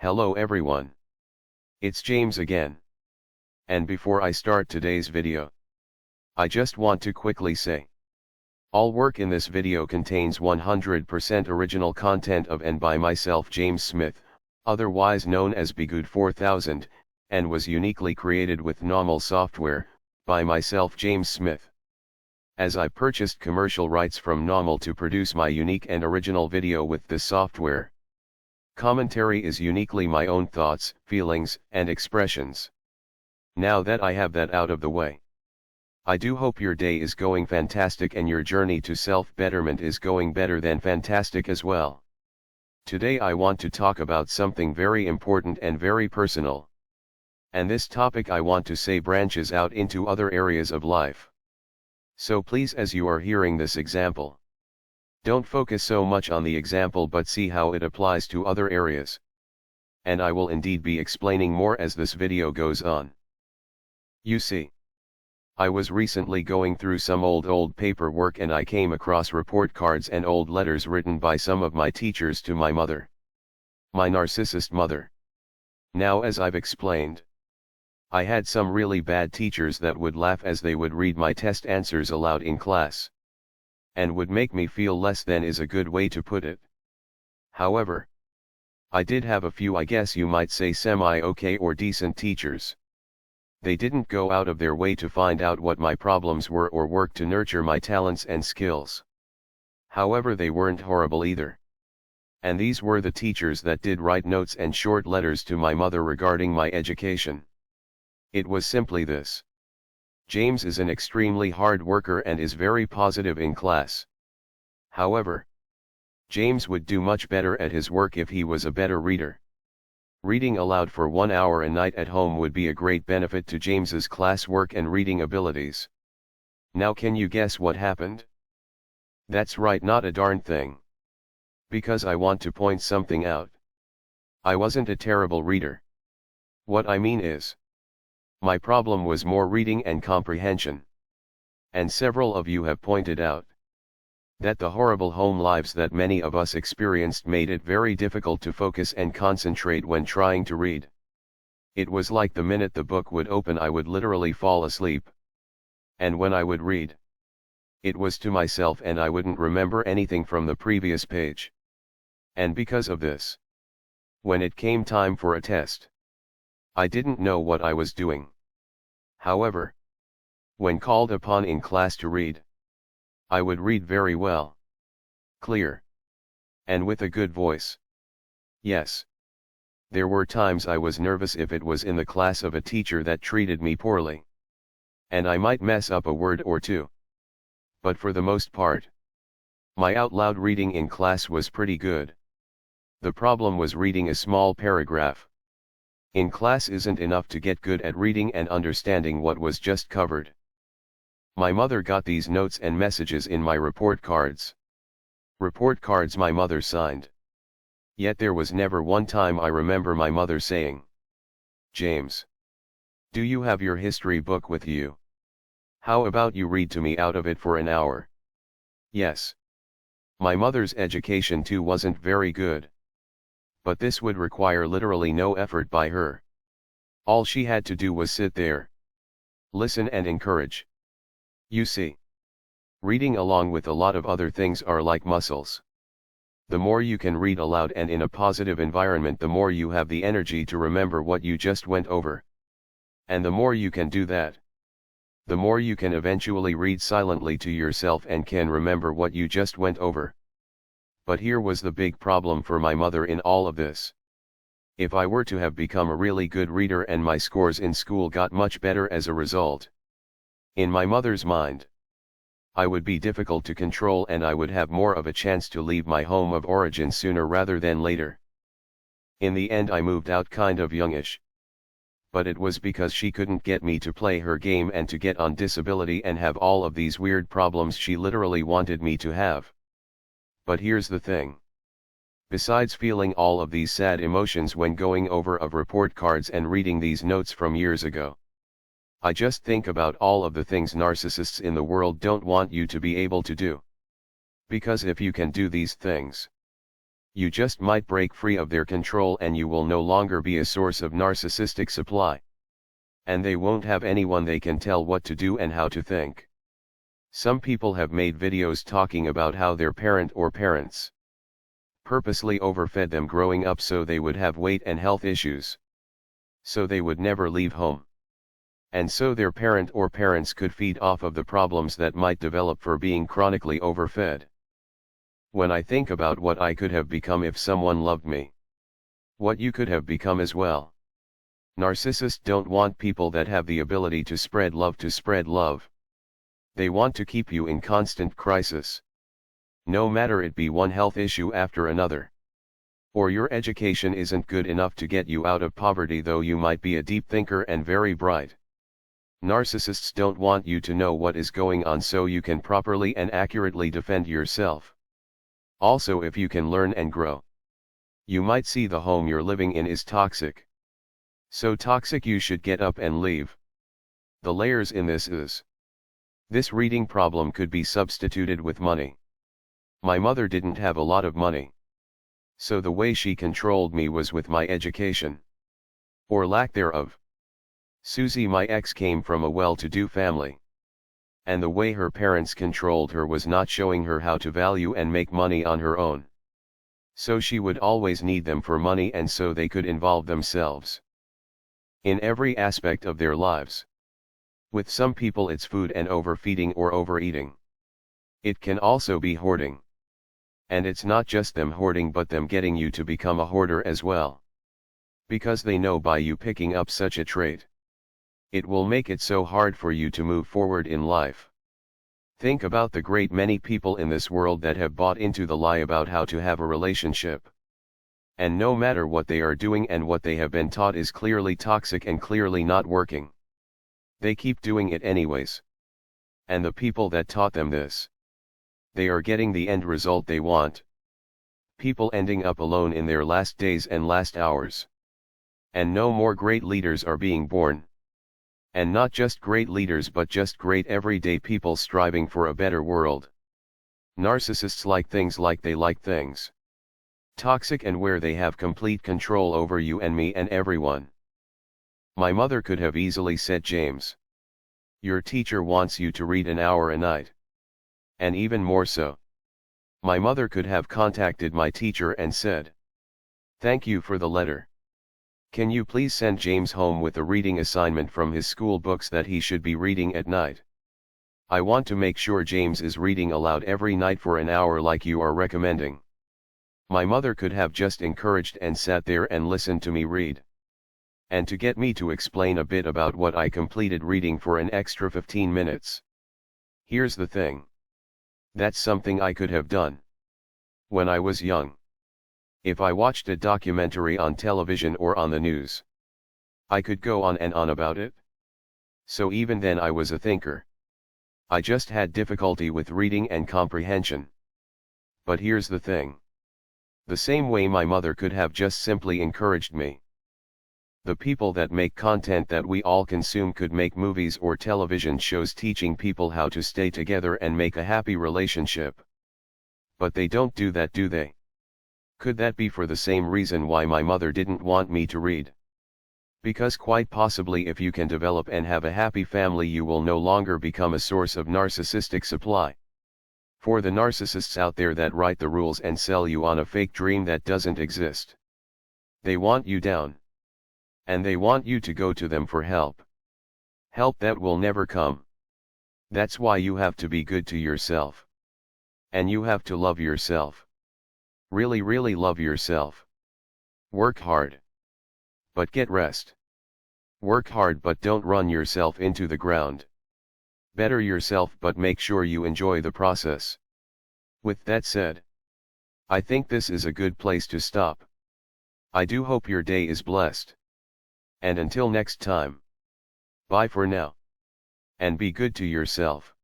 Hello everyone. It's James again. And before I start today's video, I just want to quickly say, all work in this video contains 100% original content of and by myself, James Smith, otherwise known as Bgood 4000, and was uniquely created with NAWMAL software, by myself, James Smith. As I purchased commercial rights from NAWMAL to produce my unique and original video with this software. Commentary is uniquely my own thoughts, feelings, and expressions. Now that I have that out of the way, I do hope your day is going fantastic and your journey to self-betterment is going better than fantastic as well. Today I want to talk about something very important and very personal. And this topic I want to say branches out into other areas of life. So please, as you are hearing this example, don't focus so much on the example but see how it applies to other areas. And I will indeed be explaining more as this video goes on. You see, I was recently going through some old paperwork and I came across report cards and old letters written by some of my teachers to my mother. My narcissist mother. Now, as I've explained, I had some really bad teachers that would laugh as they would read my test answers aloud in class. And would make me feel less than is a good way to put it. However, I did have a few, I guess you might say, semi-okay or decent teachers. They didn't go out of their way to find out what my problems were or work to nurture my talents and skills. However, they weren't horrible either. And these were the teachers that did write notes and short letters to my mother regarding my education. It was simply this: James is an extremely hard worker and is very positive in class. However, James would do much better at his work if he was a better reader. Reading aloud for 1 hour a night at home would be a great benefit to James's classwork and reading abilities. Now can you guess what happened? That's right, not a darn thing. Because I want to point something out. I wasn't a terrible reader. What I mean is, my problem was more reading and comprehension. And several of you have pointed out that the horrible home lives that many of us experienced made it very difficult to focus and concentrate when trying to read. It was like the minute the book would open I would literally fall asleep. And when I would read, it was to myself and I wouldn't remember anything from the previous page. And because of this, when it came time for a test, I didn't know what I was doing. However, when called upon in class to read, I would read very well, clear, and with a good voice. Yes, there were times I was nervous if it was in the class of a teacher that treated me poorly. And I might mess up a word or two. But for the most part, my out loud reading in class was pretty good. The problem was reading a small paragraph in class isn't enough to get good at reading and understanding what was just covered. My mother got these notes and messages in my report cards. Report cards my mother signed. Yet there was never one time I remember my mother saying, "James, do you have your history book with you? How about you read to me out of it for an hour?" Yes. My mother's education too wasn't very good. But this would require literally no effort by her. All she had to do was sit there, listen and encourage. You see, reading along with a lot of other things are like muscles. The more you can read aloud and in a positive environment, the more you have the energy to remember what you just went over. And the more you can do that, the more you can eventually read silently to yourself and can remember what you just went over. But here was the big problem for my mother in all of this. If I were to have become a really good reader and my scores in school got much better as a result, in my mother's mind, I would be difficult to control and I would have more of a chance to leave my home of origin sooner rather than later. In the end I moved out kind of youngish. But it was because she couldn't get me to play her game and to get on disability and have all of these weird problems she literally wanted me to have. But here's the thing. Besides feeling all of these sad emotions when going over of report cards and reading these notes from years ago, I just think about all of the things narcissists in the world don't want you to be able to do. Because if you can do these things, You just might break free of their control and you will no longer be a source of narcissistic supply. And they won't have anyone they can tell what to do and how to think. Some people have made videos talking about how their parent or parents purposely overfed them growing up so they would have weight and health issues. So they would never leave home. And so their parent or parents could feed off of the problems that might develop for being chronically overfed. When I think about what I could have become if someone loved me, what you could have become as well. Narcissists don't want people that have the ability to spread love. They want to keep you in constant crisis. No matter it be one health issue after another. Or your education isn't good enough to get you out of poverty though you might be a deep thinker and very bright. Narcissists don't want you to know what is going on so you can properly and accurately defend yourself. Also, if you can learn and grow, you might see the home you're living in is toxic. So toxic you should get up and leave. The layers in this is. This reading problem could be substituted with money. My mother didn't have a lot of money. So the way she controlled me was with my education. Or lack thereof. Susie, my ex, came from a well-to-do family. And the way her parents controlled her was not showing her how to value and make money on her own. So she would always need them for money and so they could involve themselves in every aspect of their lives. With some people it's food and overfeeding or overeating. It can also be hoarding. And it's not just them hoarding but them getting you to become a hoarder as well. Because they know by you picking up such a trait, it will make it so hard for you to move forward in life. Think about the great many people in this world that have bought into the lie about how to have a relationship. And no matter what they are doing and what they have been taught is clearly toxic and clearly not working, they keep doing it anyways. And the people that taught them this, they are getting the end result they want. People ending up alone in their last days and last hours. And no more great leaders are being born. And not just great leaders but just great everyday people striving for a better world. Narcissists like they like things toxic and where they have complete control over you and me and everyone. My mother could have easily said, James, your teacher wants you to read an hour a night. And even more so. My mother could have contacted my teacher and said, thank you for the letter. Can you please send James home with a reading assignment from his school books that he should be reading at night? I want to make sure James is reading aloud every night for an hour like you are recommending. My mother could have just encouraged and sat there and listened to me read. And to get me to explain a bit about what I completed reading for an extra 15 minutes. Here's the thing. That's something I could have done when I was young. If I watched a documentary on television or on the news, I could go on and on about it. So even then I was a thinker. I just had difficulty with reading and comprehension. But here's the thing. The same way my mother could have just simply encouraged me. The people that make content that we all consume could make movies or television shows teaching people how to stay together and make a happy relationship. But they don't do that, do they? Could that be for the same reason why my mother didn't want me to read? Because quite possibly if you can develop and have a happy family you will no longer become a source of narcissistic supply. For the narcissists out there that write the rules and sell you on a fake dream that doesn't exist. They want you down. And they want you to go to them for help. Help that will never come. That's why you have to be good to yourself. And you have to love yourself. Really, really love yourself. Work hard. But get rest. Work hard but don't run yourself into the ground. Better yourself but make sure you enjoy the process. With that said, I think this is a good place to stop. I do hope your day is blessed. And until next time. Bye for now. And be good to yourself.